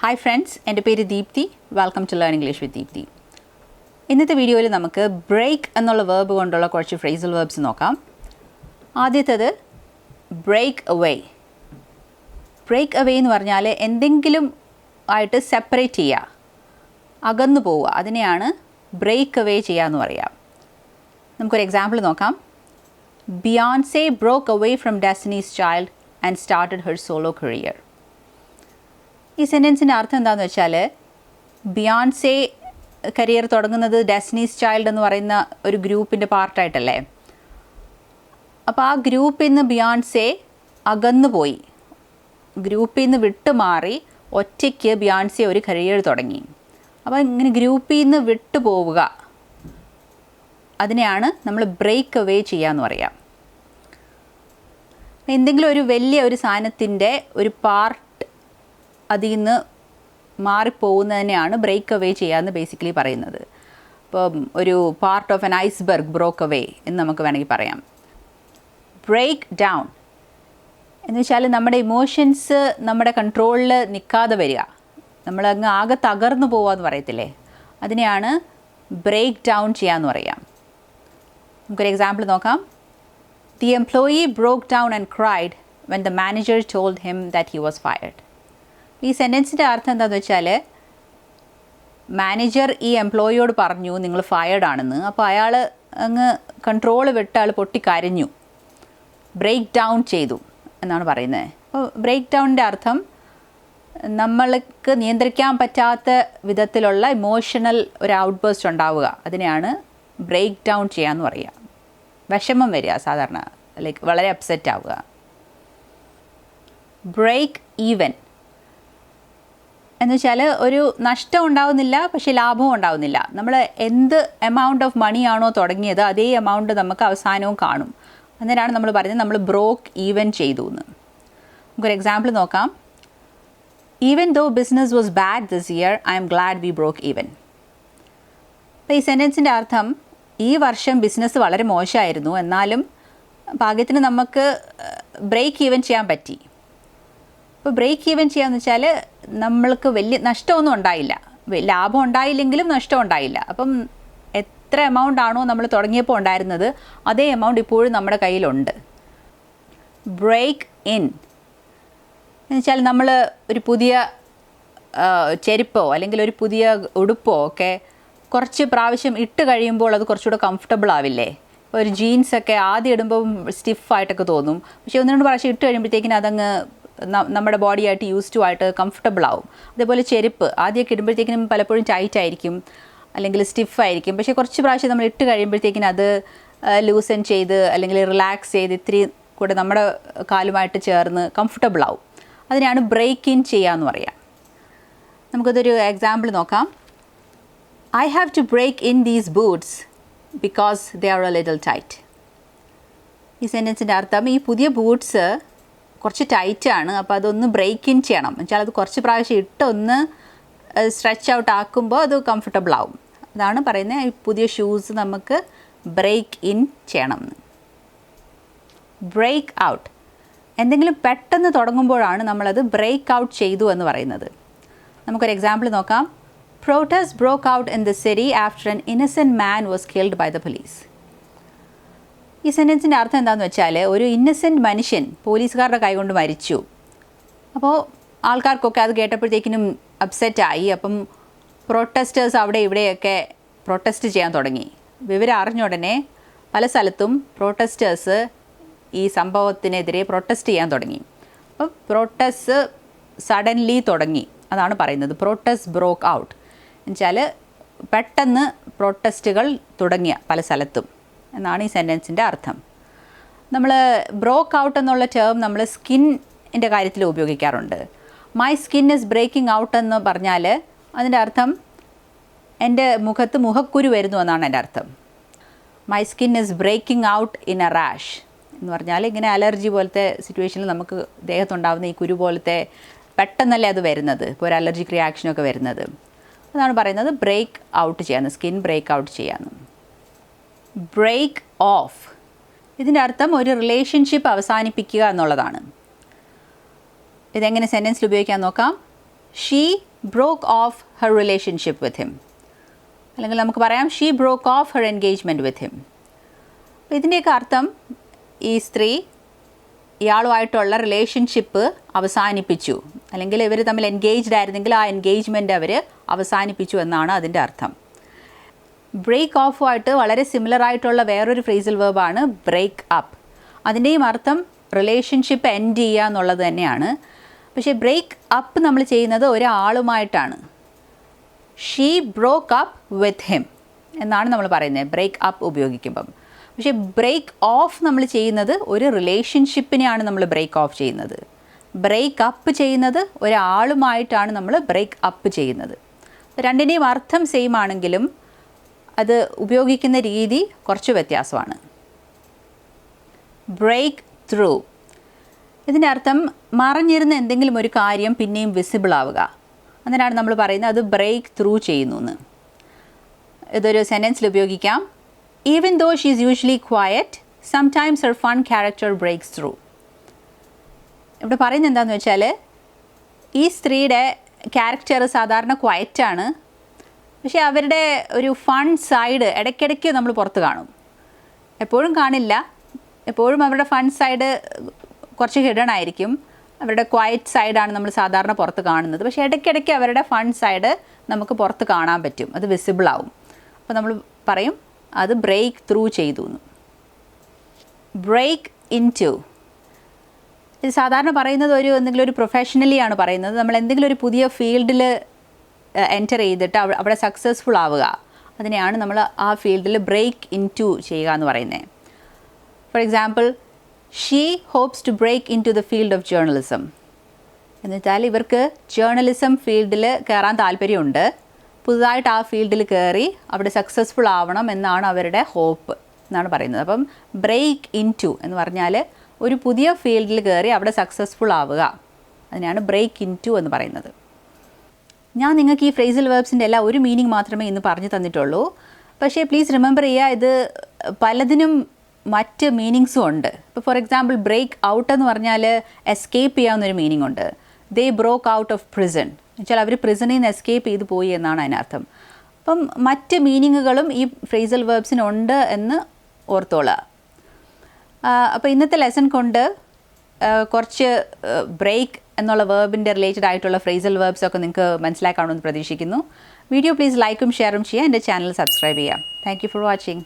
Hi friends, എൻ്റെ പേര് Deepti. Welcome to learn English with Deepti. ഇന്നത്തെ വീഡിയോയിൽ നമുക്ക് ബ്രേക്ക് എന്നുള്ള വേർബ് കൊണ്ടുള്ള കുറച്ച് ഫ്രേസൽ വേർബ്സ് നോക്കാം. ആദ്യത്തേത് ബ്രേക്ക് അവേ. ബ്രേക്ക് അവേ എന്ന് പറഞ്ഞാൽ എന്തെങ്കിലും ആയിട്ട് സെപ്പറേറ്റ് ചെയ്യുക, അകന്നു പോവുക, അതിനെയാണ് ബ്രേക്ക് അവേ ചെയ്യുക എന്ന് പറയാം. നമുക്കൊരു എക്സാമ്പിൾ നോക്കാം. Beyonce broke away from Destiny's Child and started her solo career. ഈ സെൻറ്റൻസിൻ്റെ അർത്ഥം എന്താണെന്ന് വെച്ചാൽ, ബിയോൺസെ കരിയർ തുടങ്ങുന്നത് ഡെസ്റ്റിനീസ് ചൈൽഡ് എന്ന് പറയുന്ന ഒരു ഗ്രൂപ്പിൻ്റെ പാർട്ടായിട്ടല്ലേ. അപ്പോൾ ആ ഗ്രൂപ്പിൽ നിന്ന് ബിയോൺസെ അകന്നു പോയി, ഗ്രൂപ്പിൽ നിന്ന് വിട്ടുമാറി ഒറ്റയ്ക്ക് ബിയോൺസെ ഒരു കരിയർ തുടങ്ങി. അപ്പോൾ ഇങ്ങനെ ഗ്രൂപ്പിൽ നിന്ന് വിട്ടു പോവുക, അതിനെയാണ് നമ്മൾ ബ്രേക്ക് അവേ ചെയ്യുക എന്ന് പറയാം. എന്തെങ്കിലും ഒരു വലിയ ഒരു സാധനത്തിൻ്റെ ഒരു പാർട്ട് അതിൽ നിന്ന് മാറിപ്പോകുന്നതിനെയാണ് ബ്രേക്ക് അവേ ചെയ്യാമെന്ന് ബേസിക്കലി പറയുന്നത്. ഇപ്പം ഒരു part of an iceberg broke away എന്ന് നമുക്ക് വേണമെങ്കിൽ പറയാം. ബ്രേക്ക് ഡൗൺ എന്ന് വെച്ചാൽ നമ്മുടെ ഇമോഷൻസ് നമ്മുടെ കൺട്രോളിൽ നിൽക്കാതെ വരിക, നമ്മളങ്ങ് ആകെ തകർന്നു പോവാന്ന് പറയത്തില്ലേ, അതിനെയാണ് ബ്രേക്ക് ഡൗൺ ചെയ്യാമെന്ന് പറയാം. നമുക്കൊരു എക്സാമ്പിൾ നോക്കാം. The employee broke down and cried when the manager told him that he was fired. ഈ സെൻറ്റൻസിൻ്റെ അർത്ഥം എന്താണെന്ന് വെച്ചാൽ, മാനേജർ ഈ എംപ്ലോയിയോട് പറഞ്ഞു നിങ്ങൾ ഫയർഡ് ആണെന്ന്. അപ്പോൾ അയാൾ അങ്ങ് കൺട്രോൾ വിട്ട് അയാൾ പൊട്ടിക്കരഞ്ഞു, ബ്രേക്ക് ഡൗൺ ചെയ്തു എന്നാണ് പറയുന്നത്. അപ്പോൾ ബ്രേക്ക് ഡൗണിൻ്റെ അർത്ഥം നമ്മൾക്ക് നിയന്ത്രിക്കാൻ പറ്റാത്ത വിധത്തിലുള്ള ഇമോഷണൽ ഒരു ഔട്ട് ബേസ്റ്റ് ഉണ്ടാവുക, അതിനെയാണ് ബ്രേക്ക് ഡൗൺ ചെയ്യാമെന്ന് പറയുക. വിഷമം വരിക, സാധാരണ ലൈക്ക് വളരെ അപ്സെറ്റ് ആവുക. ബ്രേക്ക് ഈവൻ എന്ന് വെച്ചാൽ ഒരു നഷ്ടം ഉണ്ടാവുന്നില്ല, പക്ഷേ ലാഭവും ഉണ്ടാവുന്നില്ല. നമ്മൾ എന്ത് എമൗണ്ട് ഓഫ് മണിയാണോ തുടങ്ങിയത് അതേ എമൗണ്ട് നമുക്ക് അവസാനവും കാണും. അന്നേരമാണ് നമ്മൾ പറയുന്നത് നമ്മൾ ബ്രോക്ക് ഈവൻ ചെയ്തു എന്ന്. നമുക്കൊരു എക്സാമ്പിൾ നോക്കാം. Even though business was bad this year, I am glad we broke even. അപ്പോൾ ഈ സെൻറ്റൻസിൻ്റെ അർത്ഥം, ഈ വർഷം ബിസിനസ് വളരെ മോശമായിരുന്നു, എന്നാലും ഭാഗ്യത്തിന് നമുക്ക് ബ്രേക്ക് ഈവൻ ചെയ്യാൻ പറ്റി. അപ്പോൾ ബ്രേക്ക് ഈവൻ ചെയ്യാന്ന് വെച്ചാൽ നമ്മൾക്ക് വലിയ നഷ്ടമൊന്നും ഉണ്ടായില്ല, ലാഭം ഉണ്ടായില്ലെങ്കിലും നഷ്ടം ഉണ്ടായില്ല. അപ്പം എത്ര എമൗണ്ട് ആണോ നമ്മൾ തുടങ്ങിയപ്പോൾ ഉണ്ടായിരുന്നത് അതേ എമൗണ്ട് ഇപ്പോഴും നമ്മുടെ കയ്യിലുണ്ട്. ബ്രേക്ക് ഇൻ എന്ന് വെച്ചാൽ നമ്മൾ ഒരു പുതിയ ചെരുപ്പോ അല്ലെങ്കിൽ ഒരു പുതിയ ഉടുപ്പോ ഒക്കെ കുറച്ച് പ്രാവശ്യം ഇട്ട് കഴിയുമ്പോൾ അത് കുറച്ചുകൂടെ കംഫർട്ടബിൾ ആവില്ലേ. ഇപ്പോൾ ഒരു ജീൻസൊക്കെ ആദ്യം ഇടുമ്പോൾ സ്റ്റിഫായിട്ടൊക്കെ തോന്നും, പക്ഷേ ഒന്ന് രണ്ട് പ്രാവശ്യം ഇട്ട് കഴിയുമ്പോഴത്തേക്കിനും അതങ്ങ് നമ്മുടെ ബോഡിയായിട്ട് യൂസ് ടു ആയിട്ട് കംഫർട്ടബിൾ ആവും. അതേപോലെ ചെരുപ്പ് ആദ്യമൊക്കെ ഇടുമ്പോഴത്തേക്കിനും പലപ്പോഴും ടൈറ്റ് ആയിരിക്കും അല്ലെങ്കിൽ സ്റ്റിഫായിരിക്കും, പക്ഷേ കുറച്ച് പ്രാവശ്യം നമ്മൾ ഇട്ട് കഴിയുമ്പോഴത്തേക്കിനും അത് ലൂസൻ ചെയ്ത് അല്ലെങ്കിൽ റിലാക്സ് ചെയ്ത് ഇത്തിരി കൂടെ നമ്മുടെ കാലുമായിട്ട് ചേർന്ന് കംഫർട്ടബിൾ ആവും. അതിനാണ് ബ്രേക്ക് ഇൻ ചെയ്യുക എന്ന് പറയാം. നമുക്കതൊരു എക്സാമ്പിൾ നോക്കാം. I have to break in these boots because they are a little tight. ഈ സെൻറ്റൻസിൻ്റെ അർത്ഥം, ഈ പുതിയ ബൂട്ട്സ് കുറച്ച് ടൈറ്റാണ്, അപ്പോൾ അതൊന്ന് ബ്രേക്ക് ഇൻ ചെയ്യണം. എന്നുവെച്ചാൽ അത് കുറച്ച് പ്രാവശ്യം ഇട്ടൊന്ന് സ്ട്രെച്ച് ഔട്ട് ആക്കുമ്പോൾ അത് കംഫർട്ടബിൾ ആവും. അതാണ് പറയുന്നത്, ഈ പുതിയ ഷൂസ് നമുക്ക് ബ്രേക്ക് ഇൻ ചെയ്യണം എന്ന്. ബ്രേക്ക് ഔട്ട് എന്തെങ്കിലും പെട്ടെന്ന് തുടങ്ങുമ്പോഴാണ് നമ്മളത് ബ്രേക്ക് ഔട്ട് ചെയ്തു എന്ന് പറയുന്നത്. നമുക്കൊരു എക്സാമ്പിൾ നോക്കാം. Protests broke out in the city after an innocent man was killed by the police. ഈ സെൻറ്റൻസിൻ്റെ അർത്ഥം എന്താണെന്ന് വെച്ചാൽ, ഒരു ഇന്നസെൻറ്റ് മനുഷ്യൻ പോലീസുകാരുടെ കൈകൊണ്ട് മരിച്ചു. അപ്പോൾ ആൾക്കാർക്കൊക്കെ അത് കേട്ടപ്പോഴത്തേക്കിനും അപ്സെറ്റായി. അപ്പം പ്രൊട്ടസ്റ്റേഴ്സ് അവിടെ ഇവിടെയൊക്കെ പ്രൊട്ടസ്റ്റ് ചെയ്യാൻ തുടങ്ങി. വിവരം അറിഞ്ഞ ഉടനെ പല സ്ഥലത്തും പ്രൊട്ടസ്റ്റേഴ്സ് ഈ സംഭവത്തിനെതിരെ പ്രൊട്ടസ്റ്റ് ചെയ്യാൻ തുടങ്ങി. അപ്പോൾ പ്രൊട്ടസ്റ്റ് സഡൻലി തുടങ്ങി, അതാണ് പറയുന്നത് പ്രൊട്ടസ്റ്റ് ബ്രോക്ക് ഔട്ട് എന്നുവെച്ചാൽ പെട്ടെന്ന് പ്രൊട്ടസ്റ്റുകൾ തുടങ്ങിയ പല സ്ഥലത്തും എന്നാണ് ഈ സെൻറ്റൻസിൻ്റെ അർത്ഥം. നമ്മൾ ബ്രോക്ക് ഔട്ട് എന്നുള്ള ടേം നമ്മൾ സ്കിന്നിൻ്റെ കാര്യത്തിൽ ഉപയോഗിക്കാറുണ്ട്. My skin is breaking out എന്ന് പറഞ്ഞാൽ അതിൻ്റെ അർത്ഥം എൻ്റെ മുഖത്ത് മുഖക്കുരു വരുന്നു എന്നാണ് എൻ്റെ അർത്ഥം. My skin is breaking out in a rash എന്ന് പറഞ്ഞാൽ ഇങ്ങനെ അലർജി പോലത്തെ സിറ്റുവേഷനിൽ നമുക്ക് ദേഹത്തുണ്ടാകുന്ന ഈ കുരു പോലത്തെ പെട്ടെന്നല്ലേ അത് വരുന്നത്, ഇപ്പോൾ ഒരു അലർജിക് റിയാക്ഷനൊക്കെ വരുന്നത്. അതാണ് പറയുന്നത് ബ്രേക്ക് ഔട്ട് ചെയ്യാന്ന്, സ്കിൻ ബ്രേക്ക് ഔട്ട് ചെയ്യാന്ന്. ബ്രേക്ക് ഓഫ് ഇതിൻ്റെ അർത്ഥം ഒരു റിലേഷൻഷിപ്പ് അവസാനിപ്പിക്കുക എന്നുള്ളതാണ്. ഇതെങ്ങനെ സെൻറ്റൻസിൽ ഉപയോഗിക്കാൻ നോക്കാം. She broke off her relationship with him. അല്ലെങ്കിൽ നമുക്ക് പറയാം she broke off her engagement with him. ഇതിൻ്റെയൊക്കെ അർത്ഥം ഈ സ്ത്രീ ഇയാളുമായിട്ടുള്ള റിലേഷൻഷിപ്പ് അവസാനിപ്പിച്ചു, അല്ലെങ്കിൽ ഇവർ തമ്മിൽ എൻഗേജ്ഡ് ആയിരുന്നെങ്കിൽ ആ എൻഗേജ്മെൻറ്റ് അവർ അവസാനിപ്പിച്ചു എന്നാണ് അതിൻ്റെ അർത്ഥം. ബ്രേക്ക് ഓഫുമായിട്ട് വളരെ സിമിലർ ആയിട്ടുള്ള വേറൊരു ഫ്രേസൽ വെർബാണ് ബ്രേക്ക് അപ്പ്. അതിൻ്റെയും അർത്ഥം റിലേഷൻഷിപ്പ് എൻഡ് ചെയ്യുക എന്നുള്ളത് തന്നെയാണ്. പക്ഷേ ബ്രേക്ക് അപ്പ് നമ്മൾ ചെയ്യുന്നത് ഒരാളുമായിട്ടാണ്. She broke up with him എന്നാണ് നമ്മൾ പറയുന്നത് ബ്രേക്ക് അപ്പ് ഉപയോഗിക്കുമ്പം. പക്ഷേ ബ്രേക്ക് ഓഫ് നമ്മൾ ചെയ്യുന്നത് ഒരു റിലേഷൻഷിപ്പിനെയാണ് നമ്മൾ ബ്രേക്ക് ഓഫ് ചെയ്യുന്നത്. ബ്രേക്ക് അപ്പ് ചെയ്യുന്നത് ഒരാളുമായിട്ടാണ് നമ്മൾ ബ്രേക്ക് അപ്പ് ചെയ്യുന്നത്. രണ്ടിൻ്റെയും അർത്ഥം സെയിം ആണെങ്കിലും അത് ഉപയോഗിക്കുന്ന രീതി കുറച്ച് വ്യത്യാസമാണ്. ബ്രേക്ക് ത്രൂ, ഇതിൻ്റെ അർത്ഥം മറഞ്ഞിരുന്ന എന്തെങ്കിലും ഒരു കാര്യം പിന്നെയും വിസിബിൾ ആവുക. അങ്ങനെയാണ് നമ്മൾ പറയുന്നത് അത് ബ്രേക്ക് ത്രൂ ചെയ്യുന്നു എന്ന്. ഇതൊരു സെൻറ്റൻസിൽ ഉപയോഗിക്കാം. Even though she is usually quiet, sometimes her fun character breaks through. ഇവിടെ പറയുന്നത് എന്താണെന്ന് വെച്ചാൽ ഈ സ്ത്രീയുടെ ക്യാരക്ടർ സാധാരണ ക്വയറ്റാണ്, പക്ഷേ അവരുടെ ഒരു ഫൺ സൈഡ് ഇടയ്ക്കിടയ്ക്ക് നമ്മൾ പുറത്ത് കാണും. എപ്പോഴും കാണില്ല, എപ്പോഴും അവരുടെ ഫൺ സൈഡ് കുറച്ച് ഹിഡൺ ആയിരിക്കും. അവരുടെ ക്വയറ്റ് സൈഡാണ് നമ്മൾ സാധാരണ പുറത്ത് കാണുന്നത്. പക്ഷേ ഇടയ്ക്കിടയ്ക്ക് അവരുടെ ഫൺ സൈഡ് നമുക്ക് പുറത്ത് കാണാൻ പറ്റും, അത് വിസിബിൾ ആവും. അപ്പോൾ നമ്മൾ പറയും അത് ബ്രേക്ക് ത്രൂ ചെയ്തു എന്ന്. ബ്രേക്ക് ഇൻ ടു, ഇത് സാധാരണ പറയുന്നത് എന്തെങ്കിലും ഒരു പ്രൊഫഷണലിയാണ് പറയുന്നത്. നമ്മൾ എന്തെങ്കിലും ഒരു പുതിയ ഫീൽഡിൽ എൻറ്റർ ചെയ്തിട്ട് അവിടെ സക്സസ്ഫുൾ ആവുക, അതിനെയാണ് നമ്മൾ ആ ഫീൽഡിൽ ബ്രേക്ക് ഇൻ ടു ചെയ്യുക എന്ന് പറയുന്നത്. For example, she hopes to break in to the field of journalism എന്ന് വെച്ചാൽ ഇവർക്ക് ജേർണലിസം ഫീൽഡിൽ കയറാൻ താല്പര്യമുണ്ട്. പുതുതായിട്ട് ആ ഫീൽഡിൽ കയറി അവിടെ സക്സസ്ഫുൾ ആവണം എന്നാണ് അവരുടെ ഹോപ്പ് എന്നാണ് പറയുന്നത്. അപ്പം ബ്രേക്ക് ഇൻ ടു എന്ന് പറഞ്ഞാൽ ഒരു പുതിയ ഫീൽഡിൽ കയറി അവിടെ സക്സസ്ഫുൾ ആവുക, അതിനാണ് ബ്രേക്ക് ഇൻ ടു എന്ന് പറയുന്നത്. ഞാൻ നിങ്ങൾക്ക് ഈ ഫ്രേസൽ വെർബ്സിൻ്റെ എല്ലാം ഒരു മീനിങ് മാത്രമേ ഇന്ന് പറഞ്ഞു തന്നിട്ടുള്ളൂ. പക്ഷേ പ്ലീസ് റിമെമ്പർ ചെയ്യുക, ഇത് പലതിനും മറ്റ് മീനിങ്സും ഉണ്ട്. ഇപ്പോൾ ഫോർ എക്സാമ്പിൾ ബ്രേക്ക് ഔട്ട് എന്ന് പറഞ്ഞാൽ എസ്കേപ്പ് ചെയ്യാവുന്നൊരു മീനിങ് ഉണ്ട്. ദേ ബ്രോക്ക് ഔട്ട് ഓഫ് പ്രിസൺ എന്നുവെച്ചാൽ അവർ പ്രിസണിൽ നിന്ന് എസ്കേപ്പ് ചെയ്ത് പോയി എന്നാണ് അതിനർത്ഥം. അപ്പം മറ്റ് മീനിങ്ങുകളും ഈ ഫ്രേസൽ വെർബ്സിനുണ്ട് എന്ന് ഓർത്തോളുക. അപ്പോൾ ഇന്നത്തെ ലെസൺ കൊണ്ട് കുറച്ച് ബ്രേക്ക് എന്നുള്ള വേർബിൻ്റെ റിലേറ്റഡ് ആയിട്ടുള്ള ഫ്രേസൽ വെർബ്സ് ഒക്കെ നിങ്ങൾക്ക് മനസ്സിലാക്കാമെന്ന് പ്രതീക്ഷിക്കുന്നു. വീഡിയോ പ്ലീസ് ലൈക്കും ഷെയറും ചെയ്യുക. എൻ്റെ ചാനൽ സബ്സ്ക്രൈബ് ചെയ്യാം. Thank you for watching.